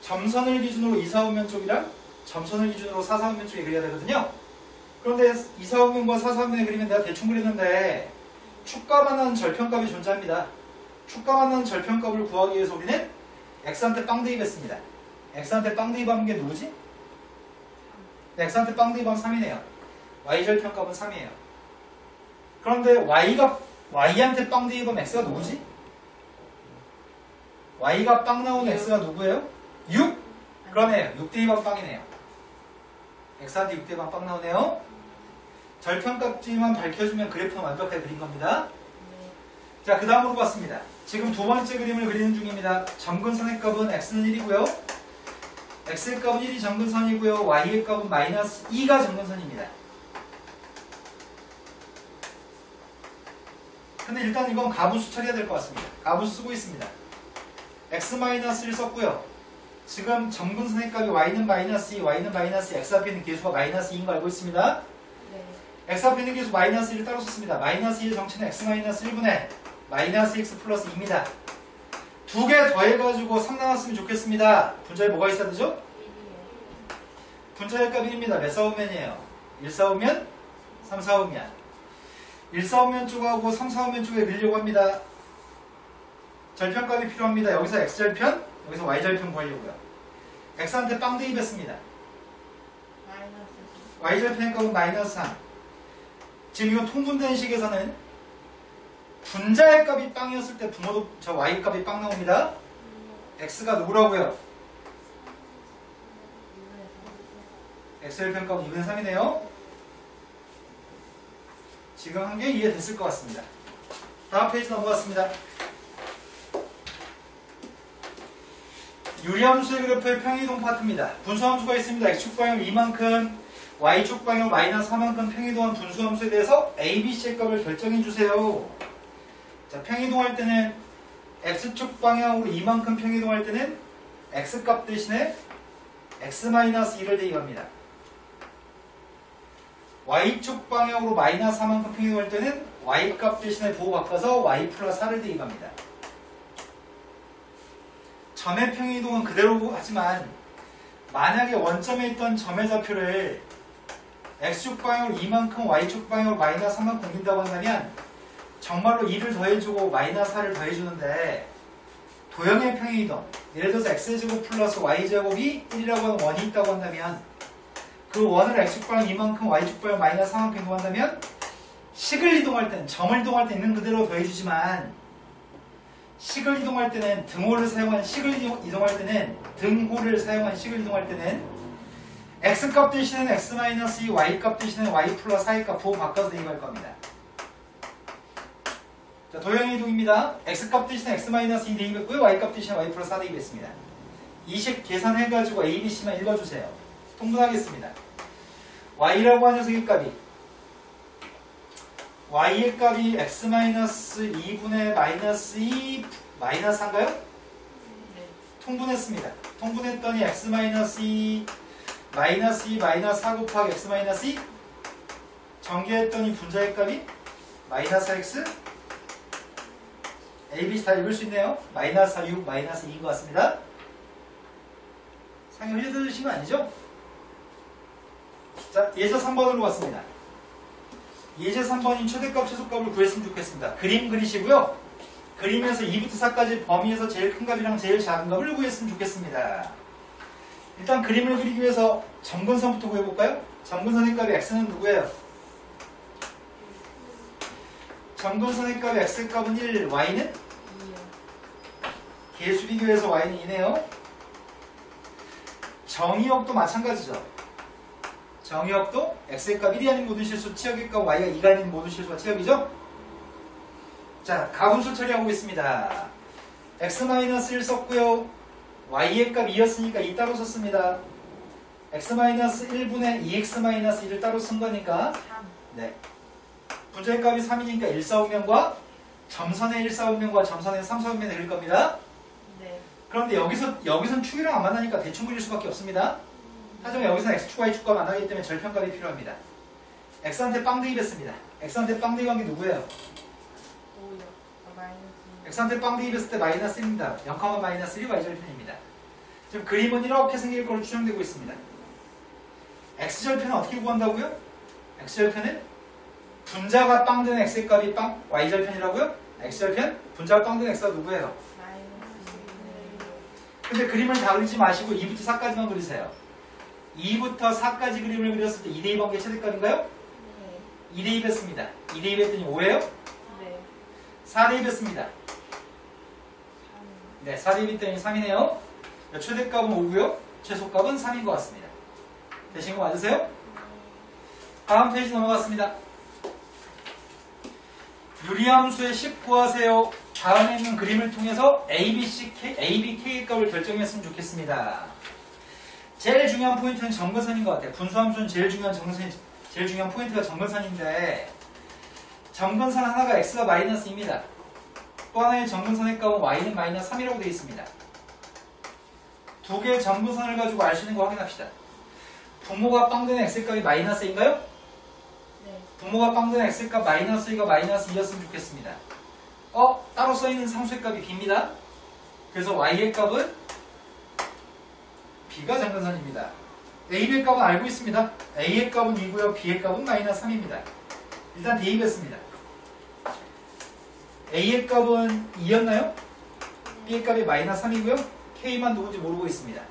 점선을 기준으로 2, 4분면 쪽이랑 점선을 기준으로 4, 4분면 쪽에 그려야 되거든요. 그런데 2, 4분면과 4, 4분면에 그리면 내가 대충 그렸는데 축값만 하는 절편값이 존재합니다. 축값만 하는 절편값을 구하기 위해서 우리는 x한테 빵 대입했습니다. x한테 빵 대입하는 게 누구지? 네, x한테 빵 대입하면 3이네요. y절편값은 3이에요. 그런데 y한테 빵 대입하면 x가 누구지? y가 빵 나오는 x가 누구예요? 6? 그러네요. 6 대입하면 빵이네요. x한테 6 대입하면 빵 나오네요. 절편값지만 밝혀주면 그래프는 완벽하게 그린 겁니다. 자, 그 다음으로 봤습니다. 지금 두 번째 그림을 그리는 중입니다. 점근선의 값은 x는 1이고요. x의 값은 1이 점근선이고요. y의 값은 마이너스 2가 점근선입니다. 근데 일단 이건 가분수 처리해야 될 것 같습니다. 가분수 쓰고 있습니다. x-1 썼고요. 지금 점근선의 값이 y는 마이너스 2, y는 마이너스 2, x 앞에 있는 계수가 마이너스 2인 거 알고 있습니다. 네. x 앞에 있는 계수 마이너스 1을 따로 썼습니다. 마이너스 2의 정체는 x-1분의 마이너스 x 플러스 2입니다. 두 개 더해가지고 3 나왔으면 좋겠습니다. 분자에 뭐가 있어야 되죠? 분자의 값 1입니다. 몇 사분면이에요? 1 사분면, 3 사분면. 1 사분면 쪽하고 3 사분면 쪽에 그리려고 합니다. 절편값이 필요합니다. 여기서 x절편, 여기서 y절편 구하려고요. x한테 빵 대입했습니다. y절편의 값은 마이너스 3. 지금 이거 통분된 식에서는 분자의 값이 빵이었을 때 부모도 저 y 값이 빵 나옵니다. x가 누구라고요? x절편 값은 2분의 3이네요. 지금 한 게 이해됐을 것 같습니다. 다음 페이지 넘어갔습니다. 유리함수의 그래프의 평이동 파트입니다. 분수함수가 있습니다. x축 방향 2만큼, y축 방향 마이너스 4만큼 평이동한 분수함수에 대해서 a, b, c의 값을 결정해 주세요. 자, 평이동할 때는 x축 방향으로 2만큼 평이동할 때는 x값 대신에 x-2를 대입합니다. y축 방향으로 마이너스 4만큼 평이동할 때는 y값 대신에 보호 바꿔서 y 플러스 4를 대입합니다. 점의 평이동은 그대로 하지만 만약에 원점에 있던 점의 좌표를 x축 방향으로 2만큼 y축 방향으로 마이너스 3만큼 옮긴다고 한다면 정말로 2를 더해주고 마이너스 4를 더해주는데 도형의 평이동, 예를 들어서 x제곱 플러스 y제곱이 1이라고 하는 원이 있다고 한다면 그 원을 x축 방향 2만큼 y축 방향 마이너스 3만큼 이동한다면 식을 이동할 때는 점을 이동할 때 있는 그대로 더해주지만 식을 이동할 때는 등호를 사용한 식을 이동할 때는 등호를 사용한 식을 이동할 때는 x값 대신에는 x-2, y값 대신에는 y 플러스 4의 값 보호 바꿔서 대입할 겁니다. 자, 도형의 이동입니다. x값 대신에 x-2 대입했고요. y값 대신에 y 플러스 4 대입했습니다. 이 식 계산해가지고 a, b, c만 읽어주세요. 통분하겠습니다. y라고 하는 녀석의 값이 y의 값이 x-2분의 마이너스 2 마이너스 4인가요? 네. 통분했습니다. 통분했더니 x-2 마이너스 2 마이너스 4 곱하기 x-2 전개했더니 분자의 값이 마이너스 x a, b 다 읽을 수 있네요. 마이너스 4, 6, 마이너스 2인 것 같습니다. 상에 흘려들으신 거 아니죠? 자, 예서 3번으로 갔습니다. 예제 3번인 최대값, 최소값을 구했으면 좋겠습니다. 그림 그리시고요. 그림에서 2부터 4까지 범위에서 제일 큰 값이랑 제일 작은 값을 구했으면 좋겠습니다. 일단 그림을 그리기 위해서 점근선부터 구해볼까요? 점근선의 값이 x는 누구예요? 점근선의 값이 x값은 1, y는? 2요. 개수 비교해서 y는 2네요. 정의역도 마찬가지죠. 정의역도 x의 값 1이 아닌 모든 실수, 치역의 값 y가 2가 아닌 모든 실수가 치역이죠. 자, 가분수 처리하고 있습니다. x-1 썼고요. y의 값 2였으니까 2 따로 썼습니다. x-1분의 2x-1을 따로 쓴 거니까 3. 네. 분자의 값이 3이니까 1, 4분면과 점선의 1, 4분면과 점선의 3, 4분면에 그릴 겁니다. 네. 그런데 여기선 축이랑 안 만나니까 대충 그릴 수밖에 없습니다. 하지만 여기서는 x축, y축과 만나기 때문에 절편값이 필요합니다. x한테 빵 대입했습니다. x한테 빵 대입한 게 누구예요? 5요. 마이너스. x한테 빵 대입했을 때 마이너스 1입니다. 0, 마이너스 1이 y절편입니다. 지금 그림은 이렇게 생길 걸로 추정되고 있습니다. x절편은 어떻게 구한다고요? x절편은 분자가 빵 된 x의 값이 빵, y절편이라고요? x절편, 분자가 빵 된 x가 누구예요? 마이너스. 근데 그림을 다 그리지 마시고 2부터 4까지만 그리세요. 2부터 4까지 그림을 그렸을 때 2 대입한 게 최대값인가요? 네. 2 대입했습니다. 2 대입했더니 5예요? 네. 4 대입했습니다. 3. 네, 4 대입했더니 3이네요. 최대값은 5고요. 최소값은 3인 것 같습니다. 되신 거 맞으세요? 다음 페이지 넘어갔습니다. 유리함수의 10 구하세요. 다음에 있는 그림을 통해서 A, B, K의 값을 결정했으면 좋겠습니다. 제일 중요한 포인트는 점근선인 것 같아요. 분수함수는 제일 중요한 포인트가 점근선인데 점근선 하나가 x가 마이너스 2입니다. 또 하나의 점근선의 값은 y는 마이너스 3이라고 되어 있습니다. 두 개의 점근선을 가지고 알 수 있는 거 확인합시다. 부모가 빵 되는 x의 값이 마이너스 2인가요? 네. 부모가 빵 되는 x의 값 마이너스 2가 마이너스 2였으면 좋겠습니다. 따로 써있는 상수의 값이 b입니다. 그래서 y의 값은 b가 점근선입니다. a의 값은 알고 있습니다. a의 값은 2고요. b의 값은 마이너스 3입니다. 일단 대입했습니다. a의 값은 2였나요? b의 값이 마이너스 3이고요. k만 누군지 모르고 있습니다.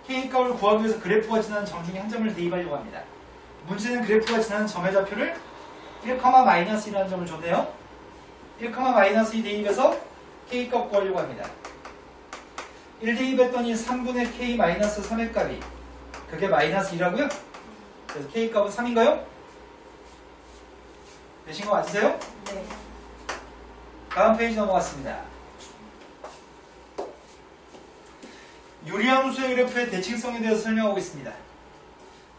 k의 값을 구하기 위해서 그래프가 지나는 점 중에 한 점을 대입하려고 합니다. 문제는 그래프가 지나는 점의 좌표를 1,-1이라는 점을 줬네요. 1,-2 대입해서 k 값 구하려고 합니다. 1 대입했더니 3분의 k 마이너스 3의 값이 그게 마이너스 2라고요? 그래서 k 값은 3인가요? 되신 거 맞으세요? 네. 다음 페이지 넘어갔습니다. 유리함수의 그래프의 대칭성에 대해서 설명하고 있습니다.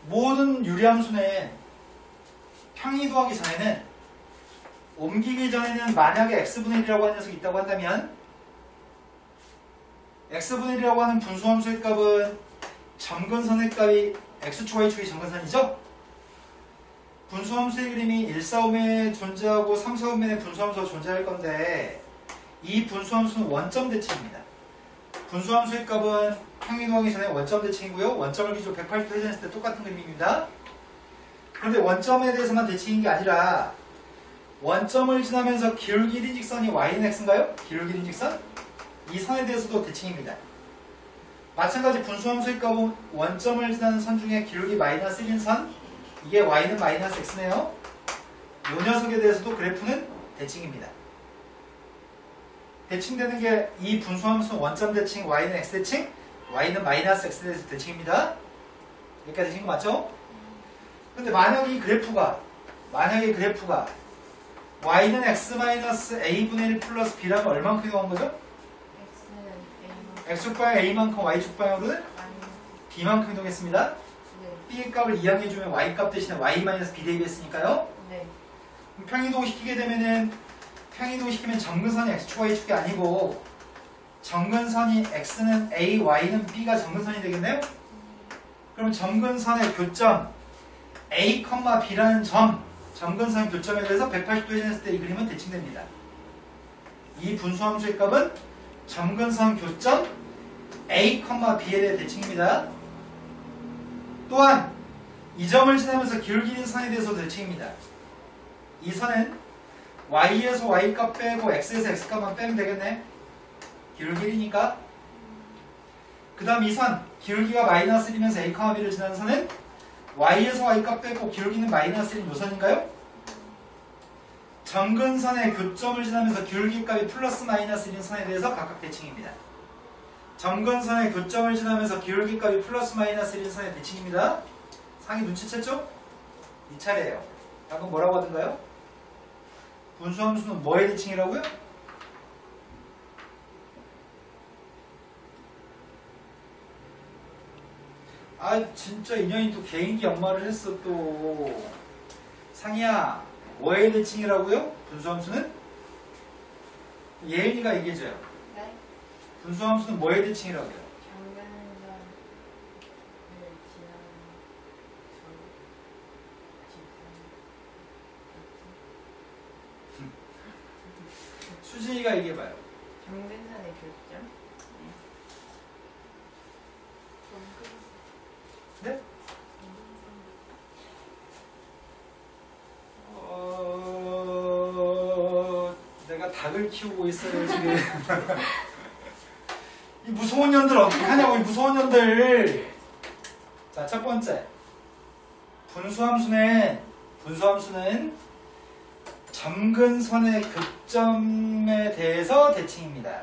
모든 유리함수는 평이도하기 전에는 옮기기 전에는 만약에 x분의 1이라고 하는 녀석이 있다고 한다면 x분의 1이라고 하는 분수함수의 값은 점근선의 값이 x축, y축이 점근선이죠? 분수함수의 그림이 1, 4음에 존재하고 3, 4음에 분수함수가 존재할 건데 이 분수함수는 원점 대칭입니다. 분수함수의 값은 평이도하기 전에 원점 대칭이고요. 원점을 기준으로 180도 회전했을 때 똑같은 그림입니다. 그런데 원점에 대해서만 대칭인 게 아니라 원점을 지나면서 기울기 1인 직선이 y는 x인가요? 기울기 1인 직선? 이 선에 대해서도 대칭입니다. 마찬가지 분수함수의 값은 원점을 지나는 선 중에 기울기 마이너스 1인 선, 이게 y는 마이너스 x네요. 이 녀석에 대해서도 그래프는 대칭입니다. 대칭되는 게 이 분수함수는 원점 대칭, y는 x 대칭, y는 마이너스 x에 대해서 대칭입니다. 여기까지 되신 거 맞죠? 근데 만약에 그래프가 y는 x 마이너스 a분의 1 플러스 b라면 얼만큼 이동한 거죠? x는 A만큼. x축방향 a만큼 y축방향으로는 마이너스. b만큼 이동했습니다. 네. b의 값을 이항해주면 y값 대신에 y 마이너스 b 대입했으니까요. 네. 평이동 시키면 점근선이 x축, y축이 아니고 점근선이 x는 a, y는 b가 점근선이 되겠네요? 그럼 점근선의 교점 a, b라는 점근선 교점에 대해서 180도 회전했을 때 이 그림은 대칭됩니다. 이 분수함수의 값은 점근선 교점 a, b에 대해 대칭입니다. 또한 이 점을 지나면서 기울기 있는 선에 대해서도 대칭입니다. 이 선은 y에서 y값 빼고 x에서 x값만 빼면 되겠네. 기울기 1이니까. 그 다음 이 선, 기울기가 마이너스 1이면서 a, b를 지나는 선은 y에서 y값 빼고 기울기는 마이너스 1인 요선인가요? 점근선의 교점을 지나면서 기울기 값이 플러스 마이너스 1인 선에 대해서 각각 대칭입니다. 점근선의 교점을 지나면서 기울기 값이 플러스 마이너스 1인 선의 대칭입니다. 상이 눈치챘죠? 이 차례예요. 방금 뭐라고 하던가요? 분수함수는 뭐의 대칭이라고요? 아 진짜 인연이 또 개인기 연마를 했어 또. 상이야 뭐의 대칭이라고요? 분수함수는? 예은이가 얘기해줘요. 네. 분수함수는 뭐의 대칭이라고요? 정근선을 지나는 수진이가 얘기해봐요. 정근선의 교점? 네? 내가 닭을 키우고 있어요 지금. 이 무서운 년들 어떻게 하냐고, 이 무서운 년들. 자, 첫 번째 분수함수는 점근선의 교점에 대해서 대칭입니다.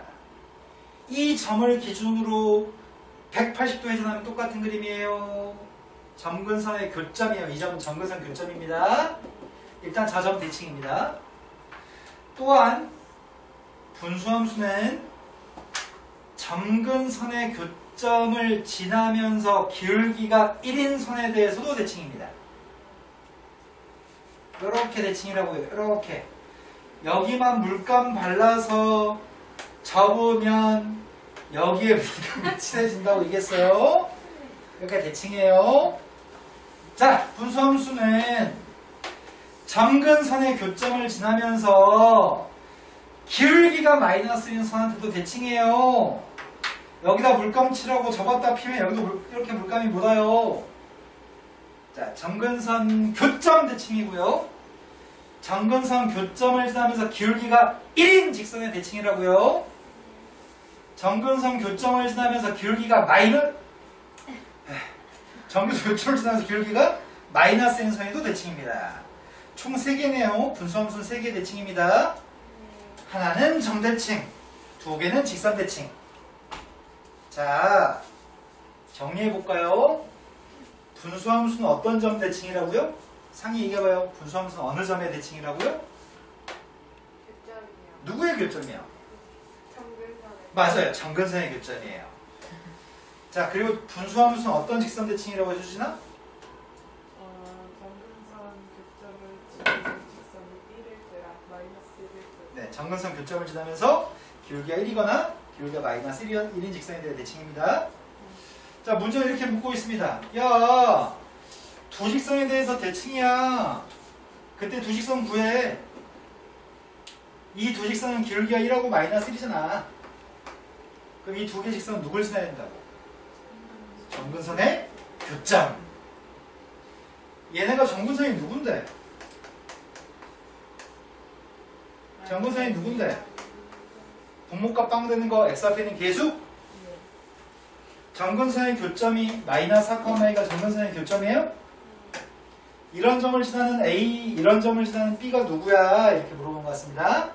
이 점을 기준으로 180도 회전하면 똑같은 그림이에요. 점근선의 교점이에요. 이 점은 점근선 교점입니다. 일단 자점 대칭입니다. 또한 분수함수는 점근선의 교점을 지나면서 기울기가 1인 선에 대해서도 대칭입니다. 이렇게 대칭이라고 해요. 이렇게 여기만 물감 발라서 접으면 여기에 물감이 칠해진다고 얘기했어요. 여기가 대칭이에요. 자, 분수함수는 점근선의 교점을 지나면서 기울기가 마이너스인 선한테도 대칭이에요. 여기다 물감 칠하고 접었다 피면 여기도 이렇게 물감이 묻어요. 자, 점근선 교점 대칭이고요. 점근선 교점을 지나면서 기울기가 1인 직선의 대칭이라고요. 점근선 교점을 지나면서 기울기가 점근선 교점을 지나면서 기울기가 마이너스인 선에도 대칭입니다. 총 3개네요. 분수함수는 3개 대칭입니다. 하나는 점대칭, 2개는 직선대칭. 자, 정리해볼까요? 분수함수는 어떤 점 대칭이라고요? 상이 얘기해봐요. 분수함수는 어느 점의 대칭이라고요? 교점이요. 누구의 교점이요? 정근선의. 맞아요. 점근선의 교점이에요. 자, 그리고 분수함수는 어떤 직선 대칭이라고 해주시나? 정근선 교점을 지나는 직선이 1일 때랑 마이너스 1일 때. 네, 점근선 교점을 지나면서 기울기가 1이거나 기울기가 마이너스 1인 직선에 대한 대칭입니다. 자, 문제는 이렇게 묻고 있습니다. 야, 두 직선에 대해서 대칭이야. 그때 두 직선 구해. 이 두 직선은 기울기가 1하고 마이너스 1이잖아. 그럼 이 두 개 직선은 누굴 지나야 된다고? 점근선의 교점. 얘네가 점근선이 누군데? 점근선이 누군데? 분모값 빵 되는 거 x 앞에 있는 계수? 점근선의 교점이 마이너스 4,2가 점근선의 교점이에요? 이런 점을 지나는 A, 이런 점을 지나는 B가 누구야? 이렇게 물어본 것 같습니다.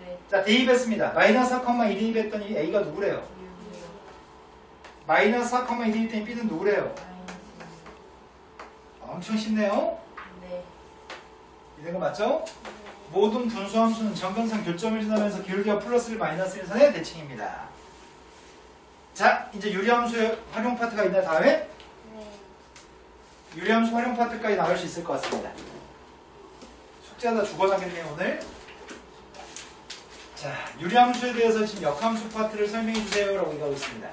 네. 자, 대입했습니다. 마이너스 4,2 대입했더니 A가 누구래요? 마이너스 4,2 대입했더니 B는 누구래요? 엄청 쉽네요. 네. 이런 거 맞죠? 모든 분수함수는 점근선 교점을 지나면서 기울기가 플러스 1, 마이너스 1선의 대칭입니다. 자, 이제 유리함수의 활용 파트가 있나 다음에? 네. 유리함수 활용 파트까지 나올 수 있을 것 같습니다. 숙제하다 죽어가겠네요, 오늘. 자, 유리함수에 대해서 지금 역함수 파트를 설명해 주세요 라고 얘기하고 있습니다.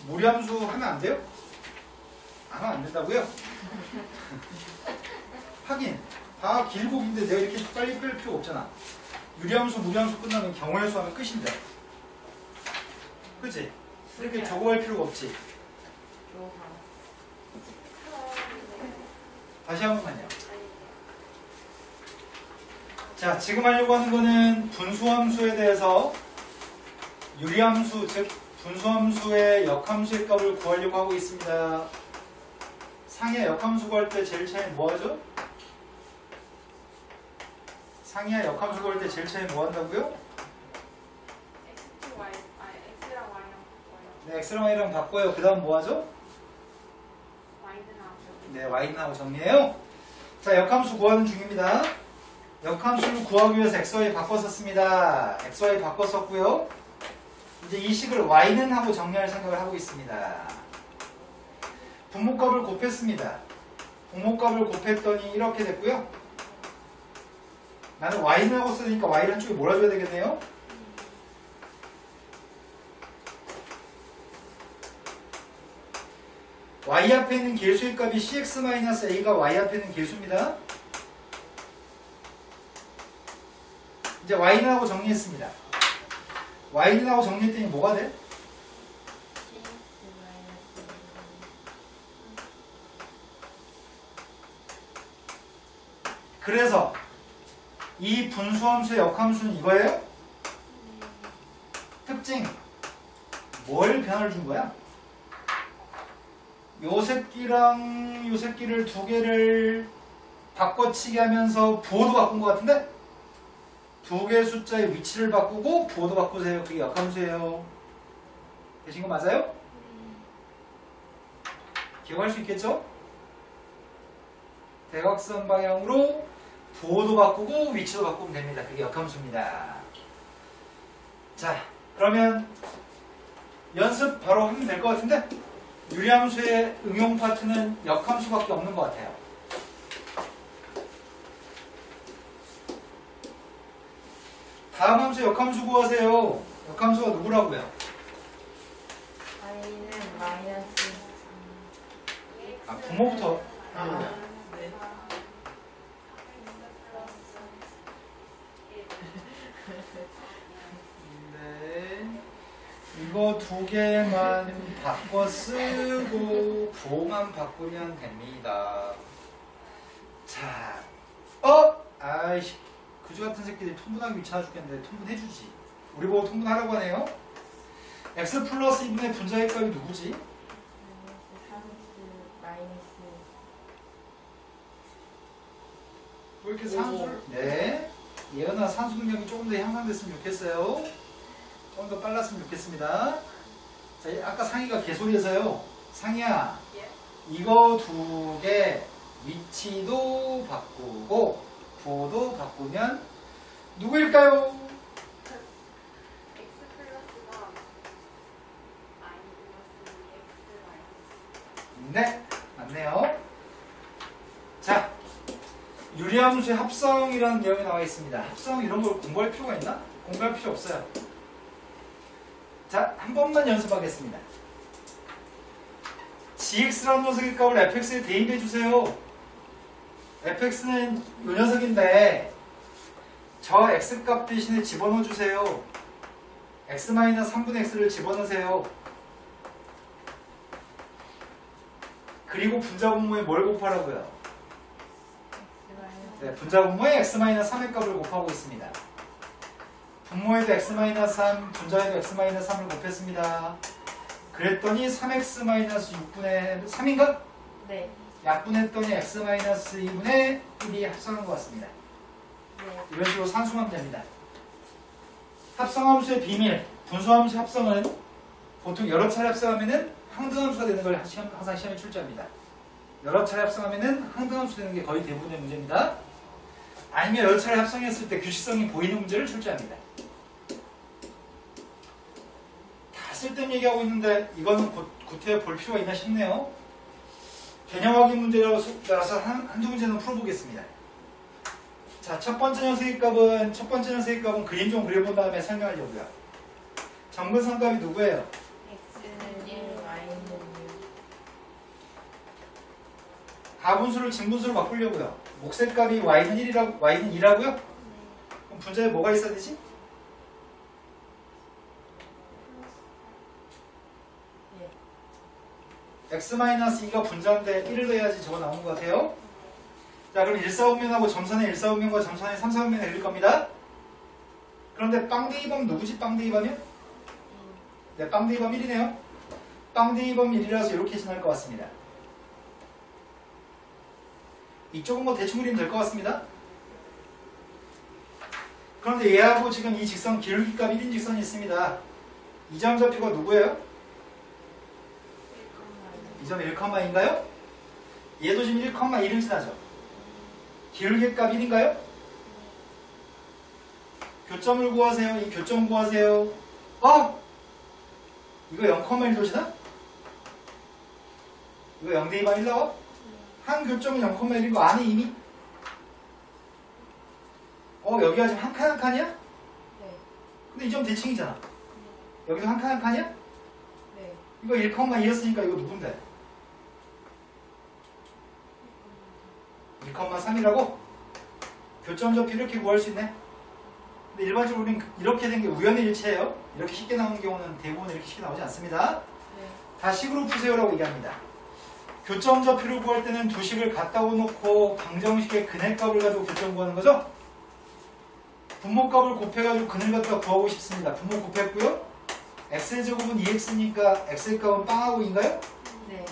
무리함수 하면 안 돼요? 안 하면 안 된다고요? 하긴 다 길고 긴데 내가 이렇게 빨리 끌 필요 없잖아. 유리함수, 무리함수 끝나면 경우의 수 하면 끝인데. 그치? 이렇게 적어할 필요가 없지. 다시 한 번만요. 자, 지금 하려고 하는 거는 분수함수에 대해서 유리함수, 즉 분수함수의 역함수의 값을 구하려고 하고 있습니다. 상이하 역함수 구할 때 제일 처음에 뭐 하죠? 상이하 역함수 구할 때 제일 처음에 뭐 한다고요? X랑 Y랑 바꿔요. 네, X랑 Y랑 바꿔요. 그 다음 뭐 하죠? Y는 나오죠. 네, Y하고 정리해요. 자, 역함수 구하는 중입니다. 역함수를 구하기 위해서 XY 바꿨었습니다. XY 바꿨었고요. 이제 이 식을 Y는 하고 정리할 생각을 하고 있습니다. 분모값을 곱했습니다. 분모값을 곱했더니 이렇게 됐고요. 나는 Y는 하고 쓰니까 Y를 한쪽에 몰아줘야 되겠네요. Y 앞에 있는 계수의 값이 CX-A가 Y 앞에 있는 계수입니다. 이제 Y는 하고 정리했습니다. Y는 하고 정리했더니 뭐가 돼? 그래서 이 분수함수의 역함수는 이거예요? 특징 뭘 변화를 준 거야? 요 새끼랑 요 새끼를 두 개를 바꿔치기 하면서 부호도 바꾼 것 같은데? 두 개의 숫자의 위치를 바꾸고 부호도 바꾸세요. 그게 역함수예요. 되신 거 맞아요? 기억할 수 있겠죠? 대각선 방향으로 부호도 바꾸고 위치도 바꾸면 됩니다. 그게 역함수입니다. 자, 그러면 연습 바로 하면 될 것 같은데 유리함수의 응용 파트는 역함수밖에 없는 것 같아요. 다음 함수 역함수 구하세요. 역함수가 누구라고요? Y는 마이너스 아, 부모부터. 네. 네. 이거 두 개만 바꿔 쓰고 부호만 바꾸면 됩니다. 자, 아이씨, 그주 같은 새끼들이 통분하기 귀찮아 죽겠는데 통분해주지. 우리 보고 통분하라고 하네요. x 플러스 2분의 분자의 값이 누구지? 마이너스 왜 이렇게 산수를? 네. 예은아 산수 능력이 조금 더 향상됐으면 좋겠어요. 조금 더 빨랐으면 좋겠습니다. 자, 아까 상희가 개소리해서요. 상희야, 예? 이거 두 개 위치도 바꾸고 부호도 바꾸면 누구일까요? X 플러스가 I 플러스 X 마이너스. 네, 맞네요. 자, 유리함수의 합성이라는 내용이 나와 있습니다. 합성 이런 걸 공부할 필요가 있나? 공부할 필요 없어요. 자, 한 번만 연습하겠습니다. gx라는 녀석의 값을 fx에 대입해 주세요. fx는 이 녀석인데 저 x값 대신에 집어넣어 주세요. x-3분의 x를 집어넣으세요. 그리고 분자분모에 뭘 곱하라고요? 네, 분자분모에 x-3의 값을 곱하고 있습니다. 분모에도 x-3, 분자에도 x-3을 곱했습니다. 그랬더니 3x-6분의 3인가? 네. 약분했더니 x-2분의 1이 합성한 것 같습니다. 네. 이런 식으로 산수하면 됩니다. 합성함수의 비밀, 분수함수 합성은 보통 여러 차례 합성하면은 항등함수가 되는 걸 항상 시험에 출제합니다. 여러 차례 합성하면은 항등함수 되는 게 거의 대부분의 문제입니다. 아니면 여러 차례 합성했을 때 규칙성이 보이는 문제를 출제합니다. 다 쓸데없는 얘기하고 있는데 이거는 구태여 볼 필요가 있나 싶네요. 개념 확인 문제라서 한두 문제는 풀어보겠습니다. 자, 첫 번째 녀석의 값은 그림 좀 그려본 다음에 설명하려고요. 정근선값이 누구예요? X는 1, Y는 6. 가분수를 진분수로 바꾸려고요. 몫의 Y는 2라고요? 그럼 분자에 뭐가 있어야 되지? 예. x-2가 분자인데 1을 더해야지 저거 나오는 것 같아요. 자, 그럼 1,4분면하고 점선의 1,4분면과 점선의 3,4분면을 그릴 겁니다. 그런데 빵대이범 누구지? 빵대이범이요? 네, 빵대이범 1이네요. 빵대이범 1이라서 이렇게 지날 것 같습니다. 이쪽은 뭐 대충 그리면 될 것 같습니다. 그런데 얘하고 지금 이 직선 기울기값 1인 직선이 있습니다. 이 점 좌표가 누구예요? 이 점 1,2인가요? 얘도 지금 1,1을 지나죠. 기울기값 1인가요? 교점을 구하세요. 이 교점 구하세요. 이거 0,1도 지나? 이거 0대2방 1 나와? 한 교점은 0,1인 거 아니 이미? 여기가 지금 한 칸 한 칸이야? 네. 근데 이 점 대칭이잖아. 여기도 한 칸 한 칸이야? 네. 이거 1,2였으니까 이거 누군데? 1,3이라고? 교점 좌표 이렇게 구할 수 있네. 근데 일반적으로 우리는 이렇게 된 게 우연의 일치예요. 이렇게 쉽게 나오는 경우는 대부분 이렇게 쉽게 나오지 않습니다. 네. 다 식으로 푸세요라고 얘기합니다. 교점 좌표를 구할 때는 두 식을 갖다 놓고 방정식의 근해값을 가지고 교점 구하는 거죠. 분모값을 곱해가지고 근을 갖다 구하고 싶습니다. 분모 곱했고요. x의 제곱은 2x니까 x의 값은 빵하고 2인가요? 네.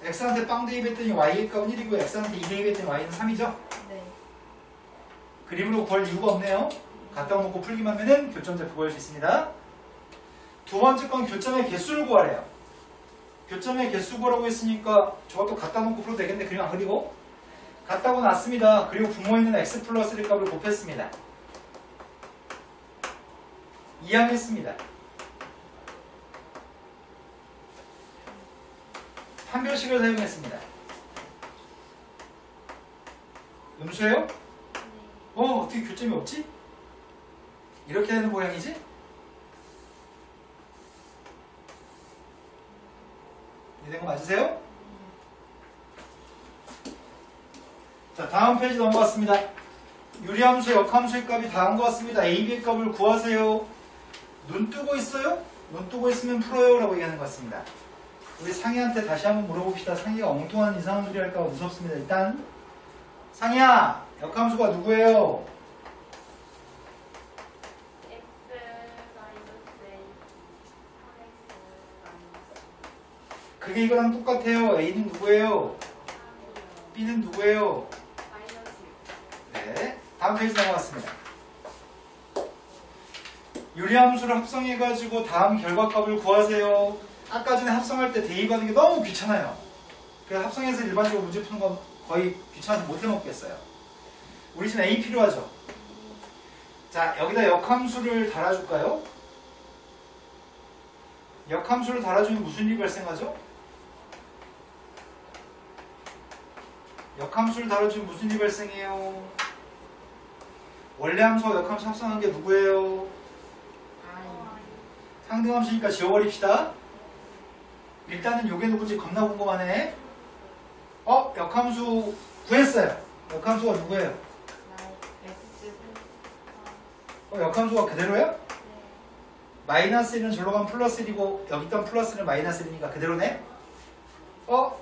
x한테 빵 대입했더니 y의 값은 1이고 x한테 2 대입했더니 y는 3이죠. 네. 그림으로 구할 이유가 없네요. 갖다 놓고 풀기만 하면 교점 좌표 구할 수 있습니다. 두 번째 건 교점의 개수를 구하래요. 교점의 개수 구하라고 했으니까 저것도 갖다 놓고 풀어도 되겠는데 그림 안 그리고 갖다 놨습니다. 그리고 분모에 있는 x 플러스 1 값을 곱했습니다. 이항했습니다. 판별식을 사용했습니다. 음수예요? 어떻게 교점이 없지? 이렇게 되는 모양이지? 이해된 거 맞으세요? 자, 다음 페이지 넘어갔습니다. 유리함수, 역함수의 값이 다한 것 같습니다. A, B의 값을 구하세요. 눈 뜨고 있어요? 눈 뜨고 있으면 풀어요 라고 얘기하는 것 같습니다. 우리 상희한테 다시 한번 물어봅시다. 상희가 엉뚱한 이상한 소리 할까 봐 무섭습니다. 일단 상희야, 역함수가 누구예요? 그게 이거랑 똑같아요. A는 누구예요? B는 누구예요? 네, 다음 페이지 넘어갔습니다. 유리함수를 합성해가지고 다음 결과값을 구하세요. 아까 전에 합성할 때 대입하는 게 너무 귀찮아요. 그래서 합성해서 일반적으로 문제 푸는 건 거의 귀찮아서 못 해먹겠어요. 우리 지금 A 필요하죠? 자, 여기다 역함수를 달아줄까요? 역함수를 달아주면 무슨 일이 발생하죠? 역함수를 달아주면 무슨 일이 발생해요? 원래 함수와 역함수 합성한 게 누구예요? 상등함수니까 지워버립시다. 일단은 요게 누구지 겁나 궁금하네. 역함수 구했어요. 역함수가 누구예요? 역함수가 그대로야? 마이너스 1은 절로 가면 플러스 1이고 여기 있던 플러스 1은 마이너스 1이니까 그대로네?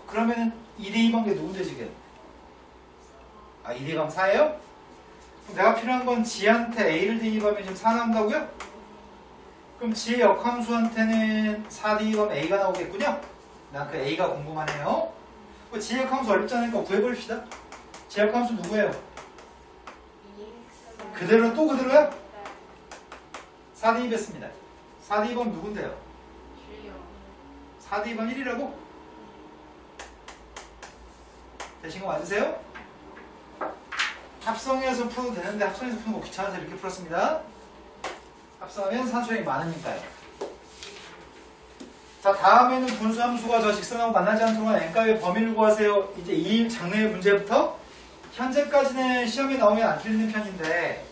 그러면은 2대2번 게 누군데 지금? 2대2번 4예요? 그럼 내가 필요한 건 지한테 A를 대입하면 지금 4 나온다고요? 그럼 지의 역함수한테는 4대입하면 A가 나오겠군요? 난 그 A가 궁금하네요. 지의 역함수 어렵잖아요. 구해버립시다. 지의 역함수 누구예요? 그대로 또 그대로야? 4대입했습니다. 4대입하면 누군데요? 4대입하면 1이라고? 되신 거 맞으세요? 합성해서 풀어도 되는데 합성해서 푸는 거 귀찮아서 이렇게 풀었습니다. 합성하면 산수량이 많으니까요. 자, 다음에는 분수함수가 저 직선하고 만나지 않도록 한 n값의 범위를 구하세요. 이제 이 장르의 문제부터 현재까지는 시험에 나오면 안 틀리는 편인데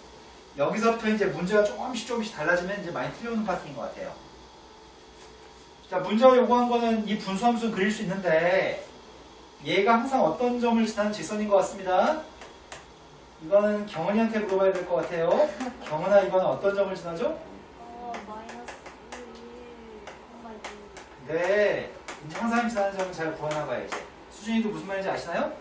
여기서부터 이제 문제가 조금씩 달라지면 이제 많이 틀려오는 파트인 것 같아요. 자, 문제가 요구한 거는 이 분수함수는 그릴 수 있는데 얘가 항상 어떤 점을 지나는 직선인 것 같습니다. 이거는 경은이한테 물어봐야 될 것 같아요. 경은아, 이거는 어떤 점을 지나죠? 마이너스 1, 네. 이제 항상 지나는 점을 잘 구하나봐요. 이제 수준이도 무슨 말인지 아시나요?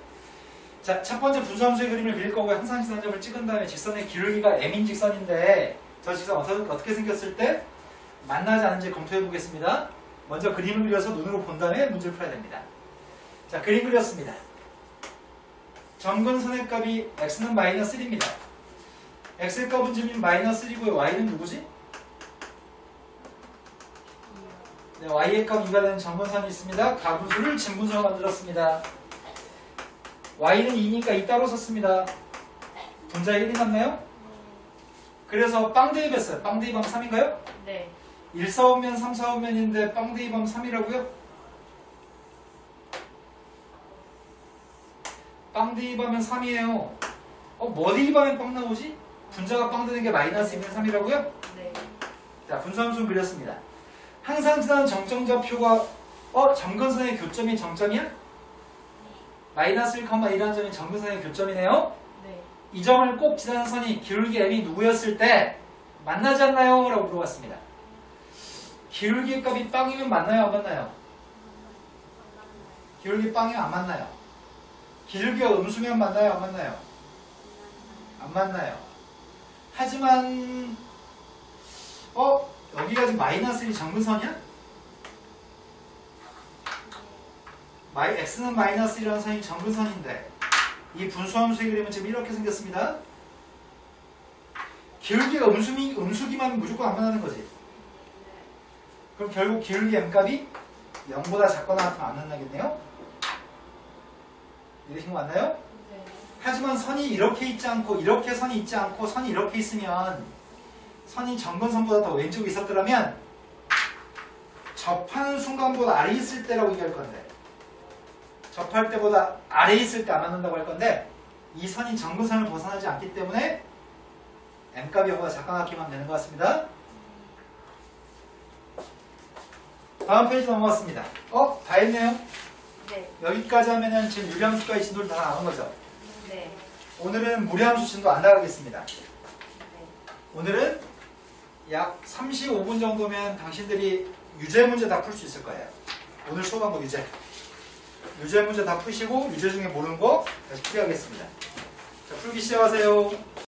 자, 첫 번째 분수함수의 그림을 그릴 거고요. 항상 지나는 점을 찍은 다음에 직선의 기울기가 m인 직선인데 저 직선 어떻게 생겼을 때 만나지 않은지 검토해 보겠습니다. 먼저 그림을 그려서 눈으로 본 다음에 문제를 풀어야 됩니다. 자, 그림 그렸습니다. 점근선의 값이 x는 마이너스 1입니다. x의 값은 지금 마이너스 1이고요. y는 누구지? 네, y의 값 2가 되는 점근선이 있습니다. 가분수를 진분수로 만들었습니다. y는 2니까 2 따로 썼습니다. 분자에 1이 남나요? 그래서 빵 대입했어요. 빵 대입하면 3인가요? 네. 1 4오면 3 4오면인데 빵 대입하면 3이라고요? 빵 대입하면 3이에요. 뭐 대입하면 빵 나오지? 분자가 빵 되는 게 마이너스 2면 3이라고요? 네. 자, 분수함수를 그렸습니다. 항상 지나는 정점좌표가 점근선의 교점이 정점이야? 마이너스 1,1라는 점이 점근선의 교점이네요. 네. 이 점을 꼭 지나는 선이 기울기 m이 누구였을 때 만나지 않나요? 라고 물어봤습니다. 기울기 값이 빵이면 만나요? 안 만나요? 기울기 빵이면 안 만나요. 기울기가 음수면 만나요? 안 만나요? 안 만나요. 하지만 여기가 지금 마이너스 1이 정근선이야? x는 마이너스 1이라는 선이 정근선인데 이 분수함수의 그림은 지금 이렇게 생겼습니다. 기울기가 음수기만 무조건 안 만나는 거지. 그럼 결국 기울기 m값이 0보다 작거나 같으면 안 만나겠네요? 이러신 거 맞나요? 네. 하지만 선이 이렇게 있지 않고 이렇게 선이 있지 않고 선이 이렇게 있으면 선이 정근선보다 더 왼쪽에 있었더라면 접하는 순간보다 아래에 있을 때라고 얘기할 건데 접할 때보다 아래에 있을 때 안 맞는다고 할 건데 이 선이 정근선을 벗어나지 않기 때문에 m값이 0보다 작거나 되는 것 같습니다. 다음 페이지 넘어갔습니다. 다 했네요? 네. 여기까지 하면은 지금 유리함수까지 진도를 다 나온 거죠? 네. 오늘은 무리함수 진도 안 나가겠습니다. 네. 오늘은 약 35분 정도면 당신들이 유제 문제 다 풀 수 있을 거예요. 오늘 수업한 거 유제. 유제 문제 다 푸시고 유제 중에 모르는 거 다시 풀이하겠습니다. 자, 풀기 시작하세요.